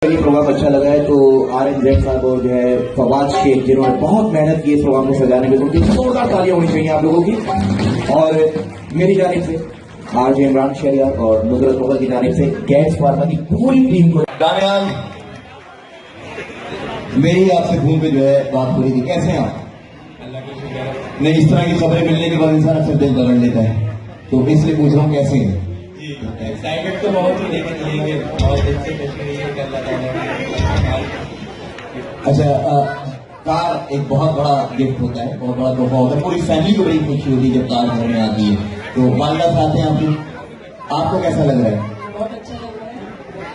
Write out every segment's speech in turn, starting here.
ये प्रोग्राम अच्छा लगा है तो RNZ साहब और जो है फवाद शेख जिन्होंने बहुत मेहनत की इस प्रोग्राम को सजाने में, उनकी जोरदार तालियां होनी चाहिए आप लोगों की। और मेरी जानिब से RJ इमरान शहरियार और नुसरत मुगल की जानिब से गैस फार्मा की पूरी टीम को दानियाल, मेरी आपसे फोन पे जो है बात हो रही थी, कैसे हैं आप? नहीं, इस तरह की खबरें मिलने के बाद इंसान अपने दिल दगड़ लेता है, तो इसलिए पूछ रहा हूँ कैसे हैं? एक्साइटेड तो बहुत ही, लेकिन ये बहुत अच्छी खुशी है कि अल्लाह ताला। अच्छा, कार एक बहुत बड़ा गिफ्ट होता है, बहुत बड़ा तोहफा होता है, पूरी फैमिली को बड़ी खुशी होती है जब कार घर में आती है। तो वालिदा साथ हैं आपकी, आपको कैसा लग रहा है? बहुत अच्छा लग रहा है।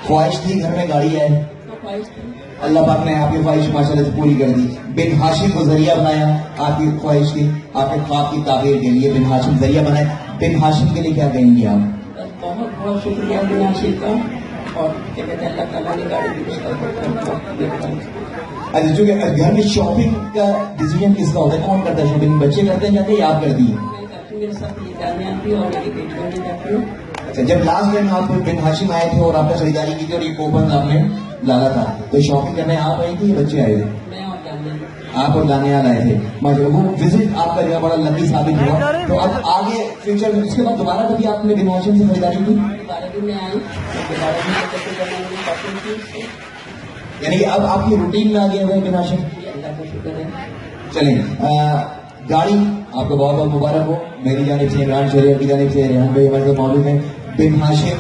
ख्वाहिश थी घर में गाड़ी आए, तो ख्वाहिश थी, अल्लाह पाक ने आपकी ख्वाहिश माशाल्लाह से पूरी कर दी। बिन हाशिम को जरिया बनाया आपकी ख्वाहिश की, आपके ख्वाब की ताबीर के लिए बिन हाशिम जरिया बनाया। बिन हाशिम के लिए क्या कहेंगे आप? बस बहुत बहुत शुक्रिया बिनाशिर का, और क्या कहते हैं, अल्लाह ताला ने गाड़ी दी उसका। अच्छा, जो घर में शॉपिंग का डिसीजन किसका होता है, कौन करता है शॉपिंग? बच्चे करते हैं जाते या आप करती है? मैं करती हूँ, मेरे साथ ये जाने आती है और मेरी बेटियों ने जाती हूँ। अच्छा, जब लास्ट टाइम आप बिन हाशिम आए थे और आपने खरीदारी की थी और ये कूपन आपने डाला था, तो शॉपिंग करने आप आई थी या बच्चे आए थे? मैं और जाने आप और दानियाल आए थे माशाल्लाह। वो विजिट आपका जो है बड़ा लकी साबित हुआ। तो अब आगे फ्यूचर में उसके बाद दोबारा कभी आपने बिन हाशिम से खरीदारी की? दोबारा भी मैं आई, दोबारा भी मैं करके करना मैंने शॉपिंग की, यानी कि अब आपकी रूटीन में आ गया है बिन हाशिम? अल्लाह का शुक्र है। चलिए, गाड़ी आपको बहुत बहुत मुबारक हो। मेरी जानिब से, इमरान शहरियार की जानिब से, रेहान भाई हमारे साथ मौजूद हैं, बिन हाशिम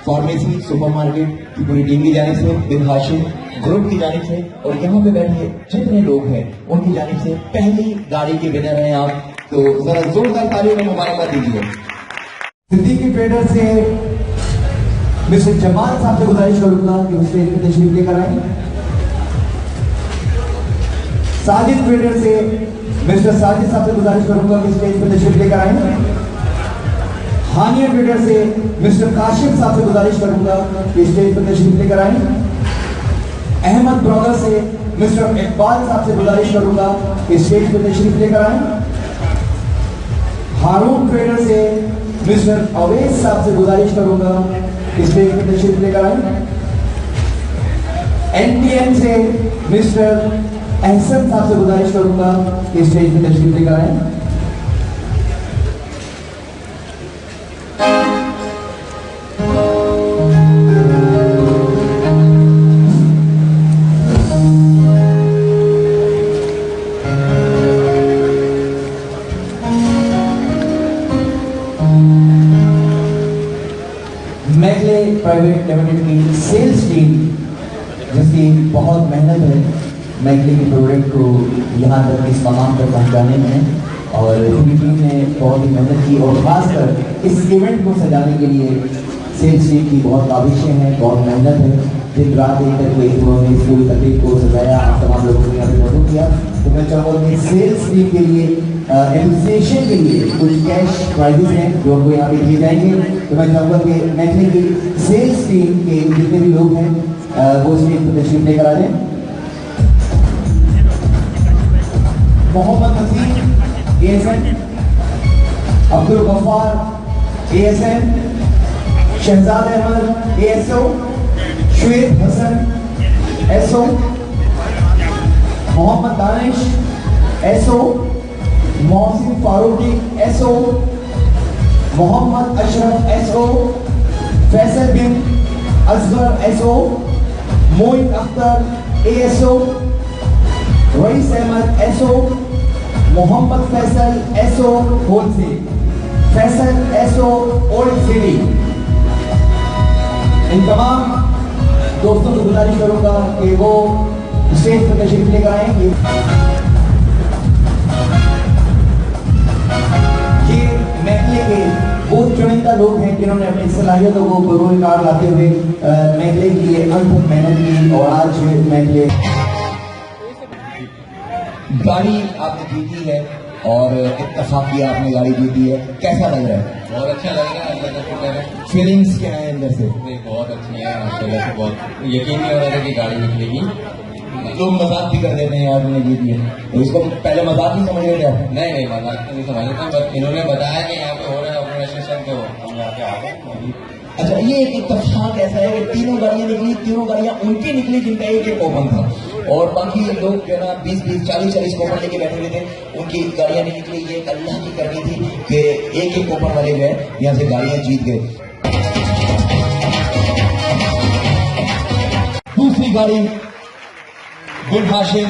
फार्मेसी सुपरमार्केट की पूरी टीम की जानिब से, बिन हाशिम ग्रुप की जानिब से, और यहाँ पे बैठे जितने लोग हैं उनकी जानिब से पहली गाड़ी के विनर हैं आप, तो जरा जोरदार तालियों में मुबारकबाद दीजिए। सिद्दीकी ट्रेडर से मिस्टर जमाल साहब से गुजारिश करूंगा कि वो स्टेज पर तशरीफ लेकर आए। साजिद ट्रेडर से मिस्टर साजिद साहब से गुजारिश करूंगा कि स्टेज पर तशरीफ लेकर आए। हानिया ट्रेडर से मिस्टर काशिफ साहब से गुजारिश करूंगा कि स्टेज पर तशरीफ लेकर आए। अहमद ब्रदर से मिस्टर इकबाल साहब से गुजारिश करूंगा कि स्टेज पर तशरीफ लेकर आए। हारून ट्रेडर से मिस्टर अवैस साहब से गुजारिश करूंगा कि स्टेज पर तशरीफ लेकर आए। NTN से मिस्टर एहसन साहब से गुजारिश करूंगा कि स्टेज पर तशरीफ लेकर आए। मैगले प्राइवेट लिमिटेड की सेल्स टीम, जिसकी बहुत मेहनत है मैगले के प्रोडक्ट को यहाँ तक इस मकाम तक पहुँचाने में, और पूरी टीम ने बहुत ही मेहनत की, और खासकर इस इवेंट को सजाने के लिए सेल्स टीम की बहुत काविशें हैं, बहुत मेहनत है। दिन रात एक करके उन्होंने इस पूरी तकलीफ को सजाया, आप तमाम लोगों को यहाँ पे मौजूद किया। तो मैं चाहूँगा कि सेल्स टीम के लिए एप्रिसिएशन के लिए कुछ कैश प्राइजेस हैं जो उनको यहाँ पे दिए जाएंगे। तो मैं चाहूँगा कि मैगले की सेल्स टीम के जितने भी लोग हैं वो स्टेज पर तशरीफ लेकर आ जाएं। Mohammad Naseem ASN, Abdul Ghaffar ASN, Shahzad Ahmed ASO, Shoaib Hasan SO, Mohammad Danish SO, Mohsin Farooqui SO, Mohammad Ashraf SO, Faisal bin Asghar SO, Moin Akhtar ASO, Rais Ahmed SO, Mohammad Faisal SO wholesale, Faisal SO old city. इन तमाम दोस्तों को गुजारिश करूंगा कि वो स्टेज पर तशरीफ लेकर आएंगे। ये मैगले के वो चुनिंदा लोग हैं जिन्होंने अपनी सलाहियतों को बरूए कार लाते हुए मैगले की अनथक मेहनत की, और आज मैगले गाड़ी आपने जीती है और इत्तफाक़ी आपने गाड़ी जीती है, कैसा लग रहा है? बहुत अच्छा लग रहा है, अल्लाह का शुक्र है। फीलिंग्स क्या है अंदर से? नहीं, बहुत अच्छी है माशाल्लाह से, बहुत यकीन नहीं हो रहा था कि गाड़ी निकलेगी। लोग मजाक भी कर देते हैं यार तुमने जीती है, तो इसको पहले मजाक नहीं समझ रहे थे आप? नहीं, मजाक तो नहीं समझ रहा था, बस इन्होंने बताया कि यहाँ पे हो रहा है ऑर्गेनाइजेशन, तो हम यहाँ पे आ गए। अच्छा, ये एक इत्तेफाक ऐसा है कि तीनों गाड़ियां निकली, तीनों गाड़ियां उनकी निकली जिनका एक एक ओपन था, और बाकी लोग जो है ना 20-20, 40-40 ओपन लेके बैठे हुए थे, उनकी गाड़ियां नहीं निकली। ये एक अल्लाह की करनी थी कि एक एक ओपन वाले जो है यहाँ से गाड़ियां जीत गए। दूसरी गाड़ी बिन हाशिम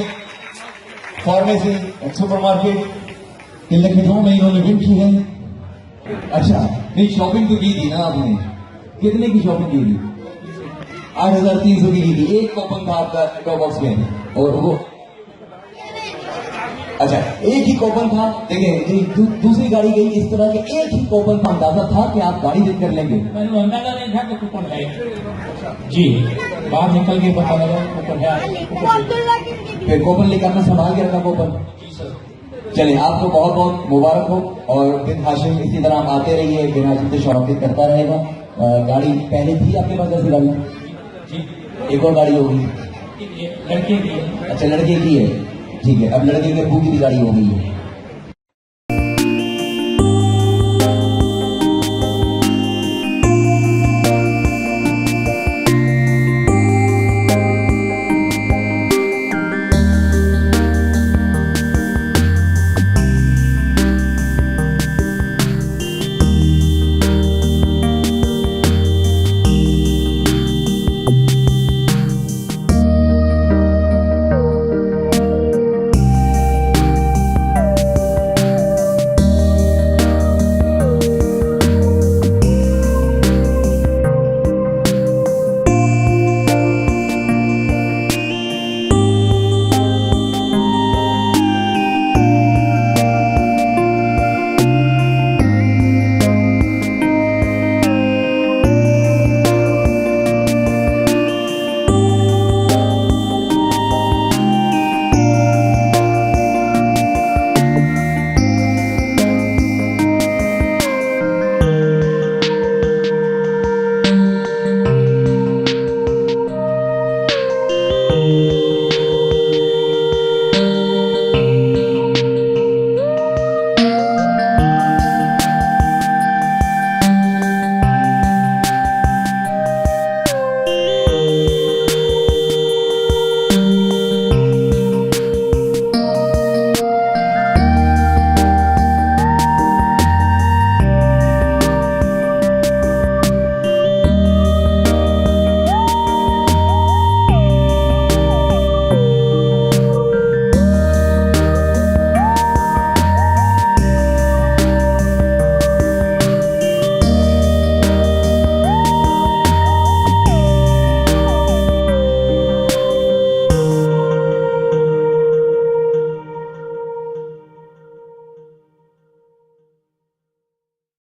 फार्मेसी एंड सुपरमार्केट, इन लखनऊ में इन्होंने विन की है। अच्छा, नहीं शॉपिंग तो की थी ना आपने, कितने की शॉपिंग की थी? 8,300 की थी। एक कूपन था आपका टॉप बॉक्स में, और वो अच्छा एक ही कूपन था। देखिए दूसरी गाड़ी गई इस तरह के एक ही कूपन का अंदाजा था कि आप गाड़ी जीत कर लेंगे। मैंने अंदाजा नहीं था कि कूपन है जी, बाहर निकल के पता लगा कूपन है। फिर कूपन लेकर आपने संभाल के रखा कूपन। चलिए, आपको बहुत बहुत मुबारक हो, और बिन हाशिम इसी तरह आप आते रहिए, बिन हाशिम से शौकीत करता रहेगा। गाड़ी पहले थी आपके पास ऐसी गाड़ी? जी, एक और गाड़ी होगी? लड़के की है। अच्छा, लड़के की है, ठीक है। अब लड़के के अब्बू की भी गाड़ी हो गई है।